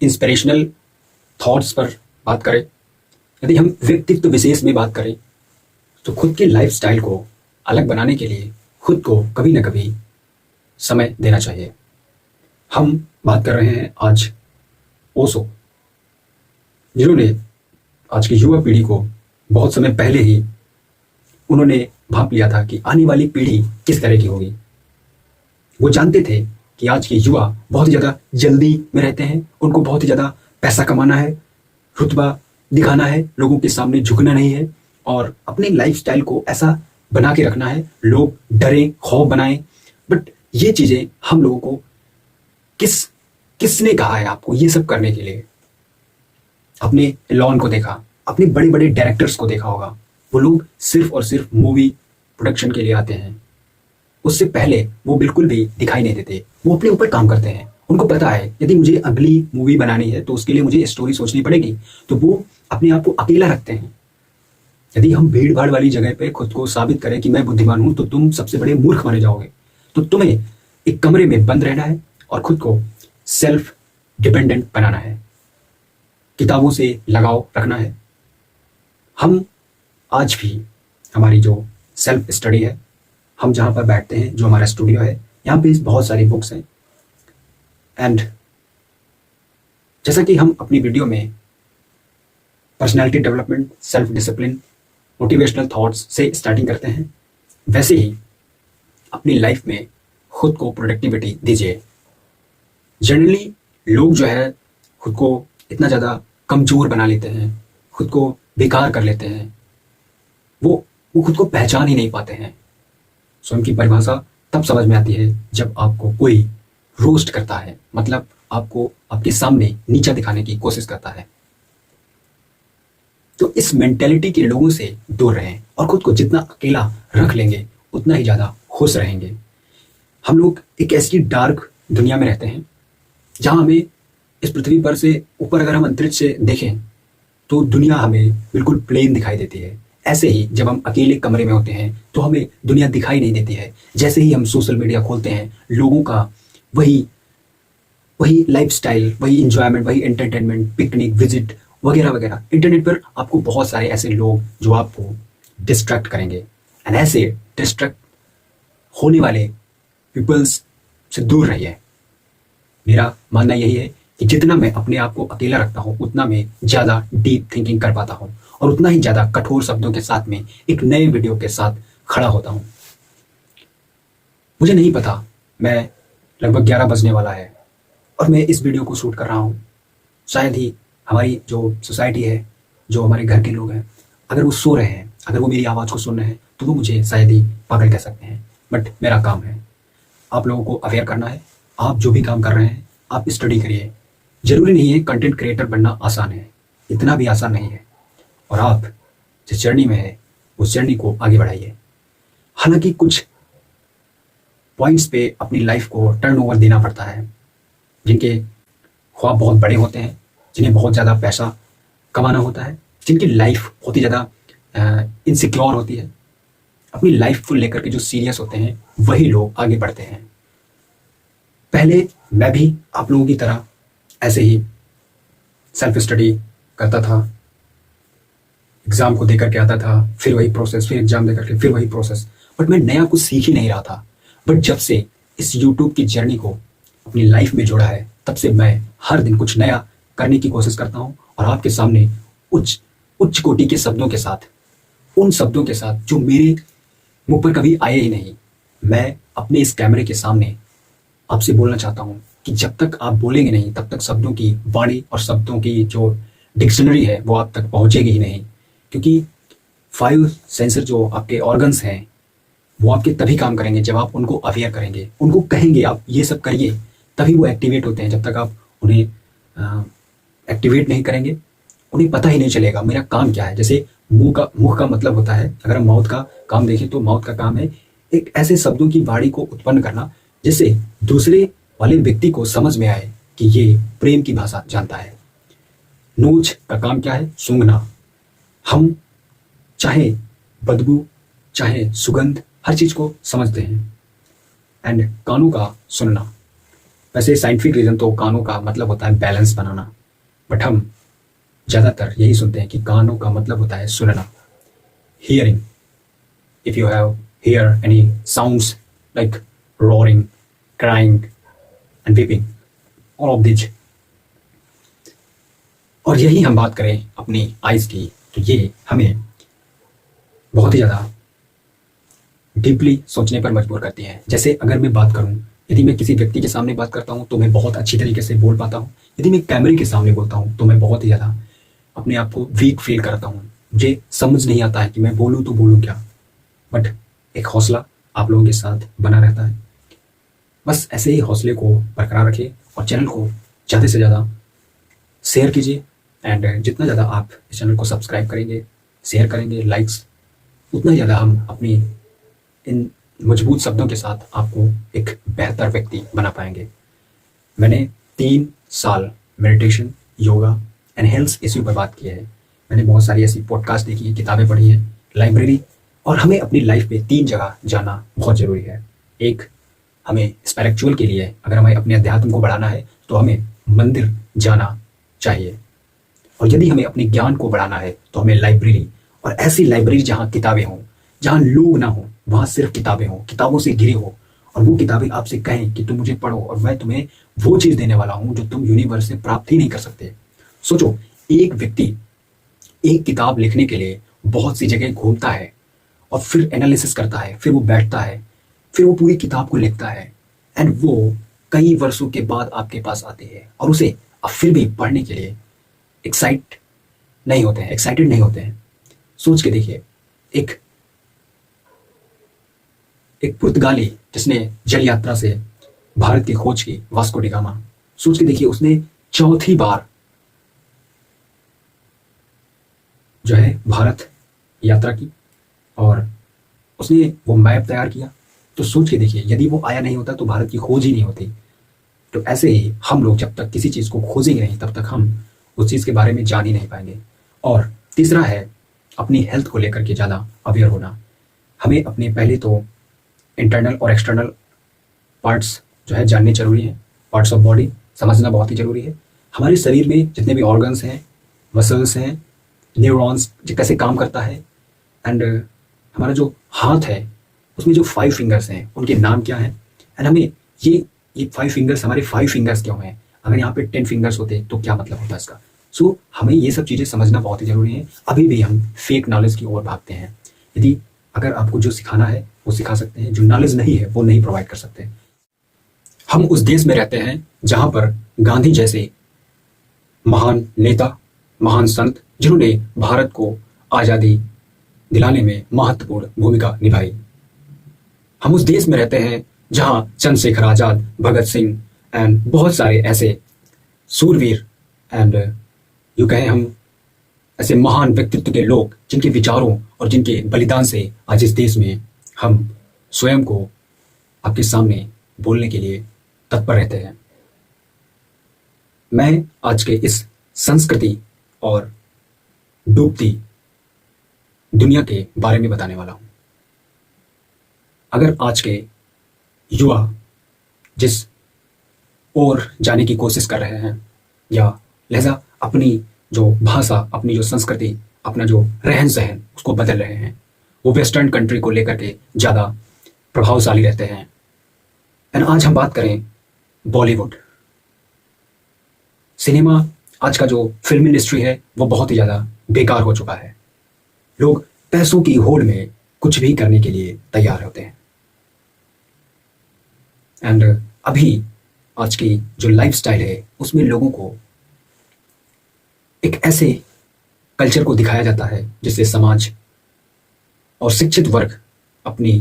Inspirational thoughts पर बात करें, यदि हम व्यक्तित्व विशेष में बात करें, तो खुद के लाइफस्टाइल को अलग बनाने के लिए खुद को कभी ना कभी समय देना चाहिए। हम बात कर रहे हैं आज ओशो, जिन्होंने आज की युवा पीढ़ी को बहुत समय पहले ही उन्होंने भांप लिया था कि आने वाली पीढ़ी किस तरह की होगी। वो जानते थे कि आज के युवा बहुत ही ज़्यादा जल्दी में रहते हैं, उनको बहुत ही ज़्यादा पैसा कमाना है, रुतबा दिखाना है, लोगों के सामने झुकना नहीं है और अपने लाइफस्टाइल को ऐसा बना के रखना है, लोग डरें, खौफ बनाएं। बट ये चीज़ें हम लोगों को किसने कहा है आपको ये सब करने के लिए? अपने एलॉन को देखा, अपने बड़े बड़े डायरेक्टर्स को देखा होगा, वो लोग सिर्फ और सिर्फ मूवी प्रोडक्शन के लिए आते हैं। उससे पहले वो बिल्कुल भी दिखाई नहीं देते, वो अपने ऊपर काम करते हैं। उनको पता है यदि मुझे अगली मूवी बनानी है तो उसके लिए मुझे स्टोरी सोचनी पड़ेगी, तो वो अपने आप को अकेला रखते हैं। यदि हम भीड़ भाड़ वाली जगह पे खुद को साबित करें कि मैं बुद्धिमान हूं, तो तुम सबसे बड़े मूर्ख माने जाओगे। तो तुम्हें एक कमरे में बंद रहना है और खुद को सेल्फ डिपेंडेंट बनाना है, किताबों से लगाव रखना है। हम आज भी हमारी जो सेल्फ स्टडी है, हम जहाँ पर बैठते हैं, जो हमारा स्टूडियो है, यहाँ पे बहुत सारी बुक्स हैं। एंड जैसा कि हम अपनी वीडियो में personality development, self discipline, motivational thoughts से स्टार्टिंग करते हैं, वैसे ही अपनी लाइफ में खुद को प्रोडक्टिविटी दीजिए। जनरली लोग जो है खुद को इतना ज़्यादा कमज़ोर बना लेते हैं, खुद को बेकार कर लेते हैं, वो खुद को पहचान ही नहीं पाते हैं। स्वयं की परिभाषा तब समझ में आती है जब आपको कोई रोस्ट करता है, मतलब आपको आपके सामने नीचा दिखाने की कोशिश करता है। तो इस मेंटेलिटी के लोगों से दूर रहें और खुद को जितना अकेला रख लेंगे उतना ही ज़्यादा खुश रहेंगे। हम लोग एक ऐसी डार्क दुनिया में रहते हैं जहाँ हमें इस पृथ्वी पर से ऊपर अगर हम अंतरिक्ष से देखें तो दुनिया हमें बिल्कुल प्लेन दिखाई देती है। ऐसे ही जब हम अकेले कमरे में होते हैं तो हमें दुनिया दिखाई नहीं देती है। जैसे ही हम सोशल मीडिया खोलते हैं, लोगों का वही लाइफस्टाइल, वही इंजॉयमेंट, वही एंटरटेनमेंट, पिकनिक, विजिट वगैरह वगैरह। इंटरनेट पर आपको बहुत सारे ऐसे लोग जो आपको डिस्ट्रैक्ट करेंगे, एंड ऐसे डिस्ट्रैक्ट होने वाले पीपल्स से दूर रहिए। मेरा मानना यही है कि जितना मैं अपने आप को अकेला रखता हूँ उतना मैं ज़्यादा डीप थिंकिंग कर पाता हूँ और उतना ही ज़्यादा कठोर शब्दों के साथ में एक नए वीडियो के साथ खड़ा होता हूँ। मुझे नहीं पता, मैं लगभग 11 बजने वाला है और मैं इस वीडियो को शूट कर रहा हूँ। शायद ही हमारी जो सोसाइटी है, जो हमारे घर के लोग हैं, अगर वो सो रहे हैं, अगर वो मेरी आवाज़ को सुन रहे हैं तो वो मुझे शायद ही पागल कह सकते हैं। बट मेरा काम है आप लोगों को अवेयर करना है। आप जो भी काम कर रहे हैं आप स्टडी करिए। जरूरी नहीं है कंटेंट क्रिएटर बनना आसान है, इतना भी आसान नहीं है। और आप जिस जर्नी में है उस जर्नी को आगे बढ़ाइए। हालांकि कुछ पॉइंट्स पे अपनी लाइफ को टर्नओवर देना पड़ता है, जिनके ख्वाब बहुत बड़े होते हैं, जिन्हें बहुत ज़्यादा पैसा कमाना होता है, जिनकी लाइफ बहुत ही ज़्यादा इनसिक्योर होती है। अपनी लाइफ को लेकर के जो सीरियस होते हैं वही लोग आगे बढ़ते हैं। पहले मैं भी आप लोगों की तरह ऐसे ही सेल्फ स्टडी करता था, एग्ज़ाम को देकर के आता था, फिर वही प्रोसेस, फिर एग्ज़ाम देकर के फिर वही प्रोसेस, बट मैं नया कुछ सीख ही नहीं रहा था। बट जब से इस यूट्यूब की जर्नी को अपनी लाइफ में जोड़ा है, तब से मैं हर दिन कुछ नया करने की कोशिश करता हूँ और आपके सामने उच्च कोटि के शब्दों के साथ, उन शब्दों के साथ जो मेरे मुंह पर कभी आए ही नहीं, मैं अपने इस कैमरे के सामने आपसे बोलना चाहता हूँ कि जब तक आप बोलेंगे नहीं तब तक शब्दों की वाणी और शब्दों की जो डिक्शनरी है वो आप तक पहुँचेगी ही नहीं। क्योंकि 5 सेंसर जो आपके ऑर्गन्स हैं वो आपके तभी काम करेंगे जब आप उनको अवेयर करेंगे, उनको कहेंगे आप ये सब करिए, तभी वो एक्टिवेट होते हैं। जब तक आप उन्हें एक्टिवेट नहीं करेंगे उन्हें पता ही नहीं चलेगा मेरा काम क्या है। जैसे मुंह का मतलब होता है, अगर हम माउथ का काम देखें तो माउथ का काम है एक ऐसे शब्दों की वाणी को उत्पन्न करना जिससे दूसरे वाले व्यक्ति को समझ में आए कि ये प्रेम की भाषा जानता है। नोच का काम क्या है? सूंघना। हम चाहे बदबू चाहे सुगंध हर चीज को समझते हैं। एंड कानों का सुनना। वैसे साइंटिफिक रीज़न तो कानों का मतलब होता है बैलेंस बनाना, बट हम ज़्यादातर यही सुनते हैं कि कानों का मतलब होता है सुनना, hearing. If you have here any sounds like roaring, crying and weeping, all of these। और यही हम बात करें अपनी आइज़ की, तो ये हमें बहुत ही ज़्यादा डीपली सोचने पर मजबूर करती हैं। जैसे अगर मैं बात करूं, यदि मैं किसी व्यक्ति के सामने बात करता हूं तो मैं बहुत अच्छी तरीके से बोल पाता हूं। यदि मैं कैमरे के सामने बोलता हूं तो मैं बहुत ही ज़्यादा अपने आप को वीक फील करता हूं। मुझे समझ नहीं आता है कि मैं बोलूं तो बोलूं क्या, बट एक हौसला आप लोगों के साथ बना रहता है। बस ऐसे ही हौसले को बरकरार रखिए और चैनल को ज़्यादा से ज़्यादा शेयर कीजिए। एंड जितना ज़्यादा आप इस चैनल को सब्सक्राइब करेंगे, शेयर करेंगे, लाइक्स, उतना ज़्यादा हम अपनी इन मजबूत शब्दों के साथ आपको एक बेहतर व्यक्ति बना पाएंगे। मैंने 3 साल meditation, yoga and health issue पर बात की है। मैंने बहुत सारी ऐसी पॉडकास्ट देखी है, किताबें पढ़ी हैं, लाइब्रेरी, और हमें अपनी लाइफ में 3 जगह जाना बहुत ज़रूरी है। एक, हमें स्पिरिचुअल के लिए अगर हमें अपने अध्यात्म को बढ़ाना है तो हमें मंदिर जाना चाहिए, और यदि हमें अपने ज्ञान को बढ़ाना है तो हमें लाइब्रेरी, और ऐसी लाइब्रेरी जहाँ किताबें हों, जहाँ लोग ना हों, वहाँ सिर्फ किताबें हों, किताबों से घिरे हो, और वो किताबें आपसे कहें कि तुम मुझे पढ़ो और मैं तुम्हें वो चीज़ देने वाला हूँ जो तुम यूनिवर्स से प्राप्त ही नहीं कर सकते। सोचो, एक व्यक्ति एक किताब लिखने के लिए बहुत सी जगह घूमता है और फिर एनालिसिस करता है, फिर वो बैठता है, फिर वो पूरी किताब को लिखता है, एंड वो कई वर्षों के बाद आपके पास आती है और उसे अब फिर भी पढ़ने के लिए एक्साइटेड नहीं होते हैं। सोच के देखिए, एक एक पुर्तगाली जिसने जल यात्रा से भारत की खोज की, वास्को डी गामा, सोच के देखिए, उसने 4थी बार जो है भारत यात्रा की और उसने वो मैप तैयार किया। तो सोच के देखिए, यदि वो आया नहीं होता तो भारत की खोज ही नहीं होती। तो ऐसे ही हम लोग जब तक किसी चीज़ को खोजेंगे नहीं, तब तक हम उस चीज़ के बारे में जान ही नहीं पाएंगे। और तीसरा है अपनी हेल्थ को लेकर के ज़्यादा अवेयर होना। हमें अपने पहले तो इंटरनल और एक्सटर्नल पार्ट्स जो है जानने जरूरी हैं, पार्ट्स ऑफ बॉडी समझना बहुत ही ज़रूरी है। हमारे शरीर में जितने भी ऑर्गन्स हैं, मसल्स हैं, न्यूरॉन्स कैसे काम करता है, एंड हमारा जो हाथ है उसमें जो 5 फिंगर्स हैं उनके नाम क्या हैं, एंड हमें ये 5 फिंगर्स, हमारे 5 फिंगर्स क्यों हैं, अगर यहाँ पे 10 फिंगर्स होते तो क्या मतलब होता है इसका। सो हमें ये सब चीज़ें समझना बहुत ही ज़रूरी है। अभी भी हम फेक नॉलेज की ओर भागते हैं। यदि अगर आपको जो सिखाना है वो सिखा सकते हैं, जो नॉलेज नहीं है वो नहीं प्रोवाइड कर सकते। हम उस देश में रहते हैं जहाँ पर गांधी जैसे महान नेता, महान संत, जिन्होंने भारत को आज़ादी दिलाने में महत्वपूर्ण भूमिका निभाई। हम उस देश में रहते हैं जहाँ चंद्रशेखर आज़ाद, भगत सिंह एंड बहुत सारे ऐसे सूरवीर एंड यूँ कहें हम ऐसे महान व्यक्तित्व के लोग, जिनके विचारों और जिनके बलिदान से आज इस देश में हम स्वयं को आपके सामने बोलने के लिए तत्पर रहते हैं। मैं आज के इस संस्कृति और डूबती दुनिया के बारे में बताने वाला हूं। अगर आज के युवा जिस ओर जाने की कोशिश कर रहे हैं, या लिहाजा अपनी जो भाषा, अपनी जो संस्कृति, अपना जो रहन सहन उसको बदल रहे हैं, वो वेस्टर्न कंट्री को लेकर के ज़्यादा प्रभावशाली रहते हैं। एंड आज हम बात करें बॉलीवुड सिनेमा। आज का जो फिल्म इंडस्ट्री है वो बहुत ही ज़्यादा बेकार हो चुका है। लोग पैसों की होड़ में कुछ भी करने के लिए तैयार होते हैं। एंड अभी आज की जो लाइफस्टाइल है उसमें लोगों को एक ऐसे कल्चर को दिखाया जाता है जिससे समाज और शिक्षित वर्ग अपनी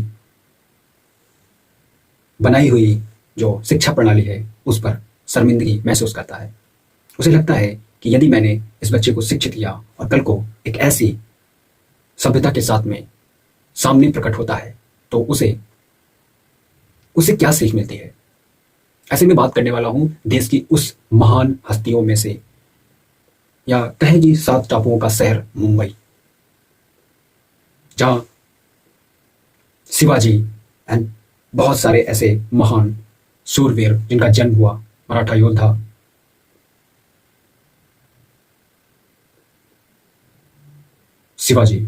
बनाई हुई जो शिक्षा प्रणाली है उस पर शर्मिंदगी महसूस करता है। उसे लगता है कि यदि मैंने इस बच्चे को शिक्षित किया और कल को एक ऐसी सभ्यता के साथ में सामने प्रकट होता है तो उसे क्या सीख मिलती है। ऐसे में बात करने वाला हूं देश की उस महान हस्तियों में से, या कहें कि 7 टापुओं का शहर मुंबई, जहां शिवाजी एंड बहुत सारे ऐसे महान सूरवीर जिनका जन्म हुआ, मराठा योद्धा, शिवाजी।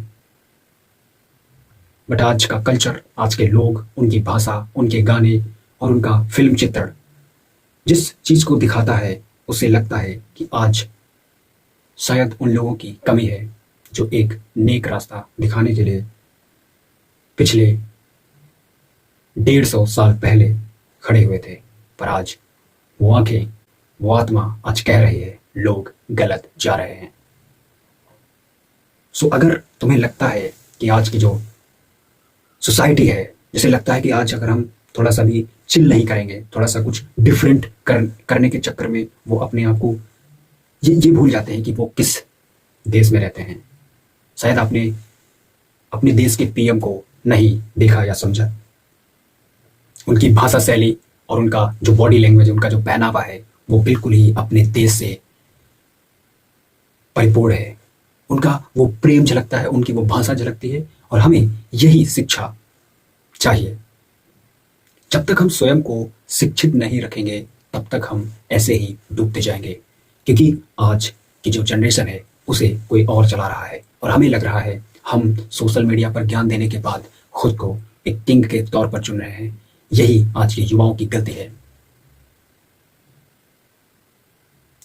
बट आज का कल्चर, आज के लोग, उनकी भाषा, उनके गाने और उनका फिल्म चित्रण जिस चीज को दिखाता है, उसे लगता है कि आज शायद उन लोगों की कमी है जो एक नेक रास्ता दिखाने के लिए पिछले 150 साल पहले खड़े हुए थे। पर आज वो आंखें, वो आत्मा आज कह रही है लोग गलत जा रहे हैं। सो अगर तुम्हें लगता है कि आज की जो सोसाइटी है, जैसे लगता है कि आज अगर हम थोड़ा सा भी चिल नहीं करेंगे, थोड़ा सा कुछ डिफरेंट करने के चक्कर में वो अपने आप को ये भूल जाते हैं कि वो किस देश में रहते हैं। शायद आपने अपने देश के पीएम को नहीं देखा या समझा। उनकी भाषा शैली और उनका जो बॉडी लैंग्वेज, उनका जो पहनावा है, वो बिल्कुल ही अपने देश से परिपूर्ण है। उनका वो प्रेम झलकता है, उनकी वो भाषा झलकती है। और हमें यही शिक्षा चाहिए। जब तक हम स्वयं को शिक्षित नहीं रखेंगे, तब तक हम ऐसे ही डूबते जाएंगे। क्योंकि आज की जो जनरेशन है, उसे कोई और चला रहा है और हमें लग रहा है हम सोशल मीडिया पर ज्ञान देने के बाद खुद को एक किंग के तौर पर चुन रहे हैं। यही आज के युवाओं की गलती है।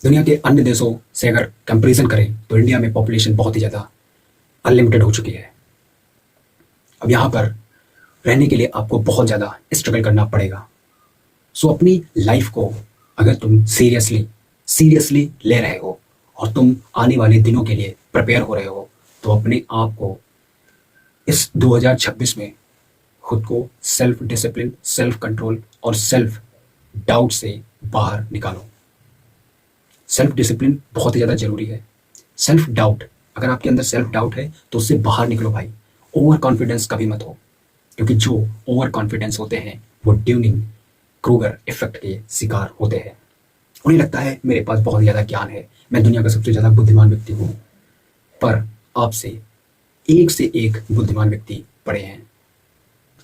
दुनिया के अन्य देशों से अगर कंपैरिजन करें तो इंडिया में पॉपुलेशन बहुत ही ज़्यादा अनलिमिटेड हो चुकी है। अब यहाँ पर रहने के लिए आपको बहुत ज़्यादा स्ट्रगल करना पड़ेगा। सो अपनी लाइफ को अगर तुम सीरियसली ले रहे हो और तुम आने वाले दिनों के लिए प्रिपेयर हो रहे हो, तो अपने आप को इस 2026 में खुद को सेल्फ डिसिप्लिन, सेल्फ कंट्रोल और सेल्फ डाउट से बाहर निकालो। सेल्फ डिसिप्लिन बहुत ही ज़्यादा जरूरी है। सेल्फ डाउट, अगर आपके अंदर सेल्फ डाउट है तो उससे बाहर निकलो भाई। ओवर कॉन्फिडेंस कभी मत हो, क्योंकि जो ओवर कॉन्फिडेंस होते हैं वो ड्यूनिंग क्रूगर इफेक्ट के शिकार होते हैं। उन्हें लगता है मेरे पास बहुत ज़्यादा ज्ञान है, मैं दुनिया का सबसे ज़्यादा बुद्धिमान व्यक्ति हूँ। पर आपसे एक से एक बुद्धिमान व्यक्ति पढ़े हैं।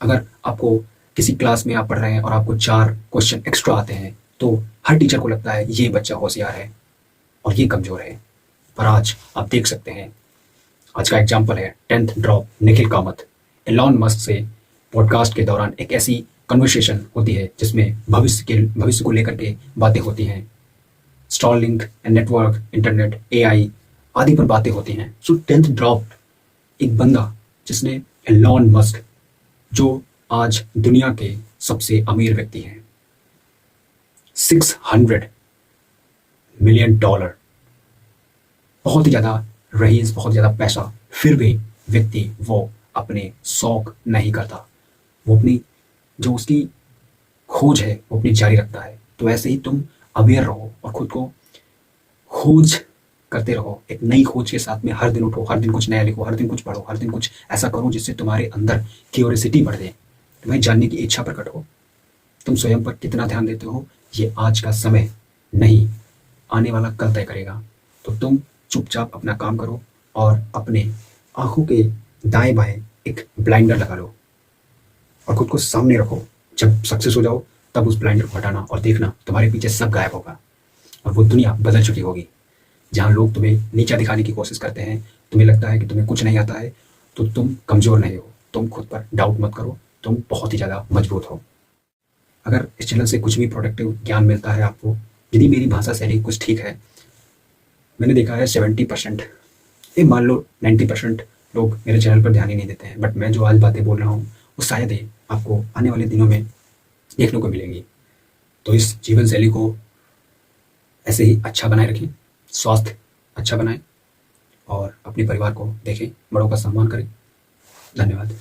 अगर आपको किसी क्लास में आप पढ़ रहे हैं और आपको 4 क्वेश्चन एक्स्ट्रा आते हैं, तो हर टीचर को लगता है ये बच्चा होशियार है और ये कमज़ोर है। पर आज आप देख सकते हैं, आज का एग्जाम्पल है 10th drop Nikhil Kamat. Elon Musk से पॉडकास्ट के दौरान एक ऐसी कन्वर्सेशन होती है जिसमें भविष्य को लेकर के बातें होती हैं। स्टॉरलिंक, नेटवर्क, इंटरनेट, एआई आदि पर बातें होती हैं। सो 10th ड्रॉप एक बंदा जिसने एलॉन मस्क, जो आज दुनिया के सबसे अमीर व्यक्ति हैं, $600 मिलियन, बहुत ही ज़्यादा रईस, बहुत ज़्यादा पैसा, फिर भी व्यक्ति वो अपने शौक नहीं करता। वो अपनी जो उसकी खोज है वो अपनी जारी रखता है। तो ऐसे ही तुम अवेयर रहो और खुद को खोज करते रहो। एक नई खोज के साथ में हर दिन उठो, हर दिन कुछ नया लिखो, हर दिन कुछ पढ़ो, हर दिन कुछ ऐसा करो जिससे तुम्हारे अंदर क्यूरियोसिटी बढ़ जाए, तुम्हें जानने की इच्छा प्रकट हो। तुम स्वयं पर कितना ध्यान देते हो ये आज का समय नहीं, आने वाला कल तय करेगा। तो तुम चुपचाप अपना काम करो और अपने आंखों के दाएं बाएं एक ब्लाइंडर लगा लो और खुद को सामने रखो। जब सक्सेस हो जाओ तब उस ब्लाइंडर को हटाना और देखना तुम्हारे पीछे सब गायब होगा और वो दुनिया बदल चुकी होगी। जहाँ लोग तुम्हें नीचा दिखाने की कोशिश करते हैं, तुम्हें लगता है कि तुम्हें कुछ नहीं आता है, तो तुम कमज़ोर नहीं हो। तुम खुद पर डाउट मत करो, तुम बहुत ही ज़्यादा मजबूत हो। अगर इस चैनल से कुछ भी प्रोडक्टिव ज्ञान मिलता है आपको, यदि मेरी भाषा शैली कुछ ठीक है, मैंने देखा है 70%, ये मान लो 90% लोग मेरे चैनल पर ध्यान ही नहीं देते हैं। बट मैं जो आज बातें बोल रहा हूँ वो शायद ही आपको आने वाले दिनों में देखने को मिलेंगी। तो इस जीवन शैली को ऐसे ही अच्छा बनाए रखें, स्वास्थ्य अच्छा बनाएं और अपने परिवार को देखें, बड़ों का सम्मान करें। धन्यवाद।